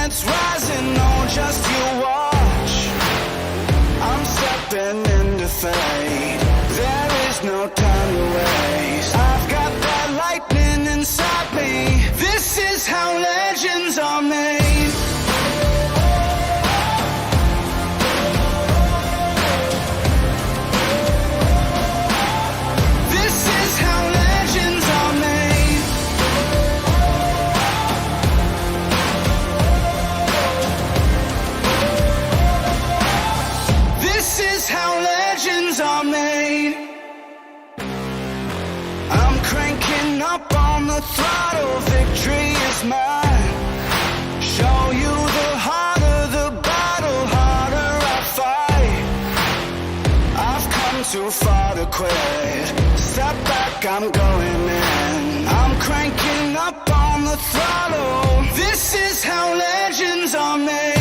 that's rising, oh, just you watch. I'm stepping into fate. There is no time to waste. I've got that lightning inside me. This is how legends are made. This is how legends are made. This is how legends are made. I'm cranking up on the throttle, victory is mine. Show you the harder the battle, harder I fight. I've come too far to quit. Step back, I'm going in. I'm cranking up on the throttle. This is how legends are made.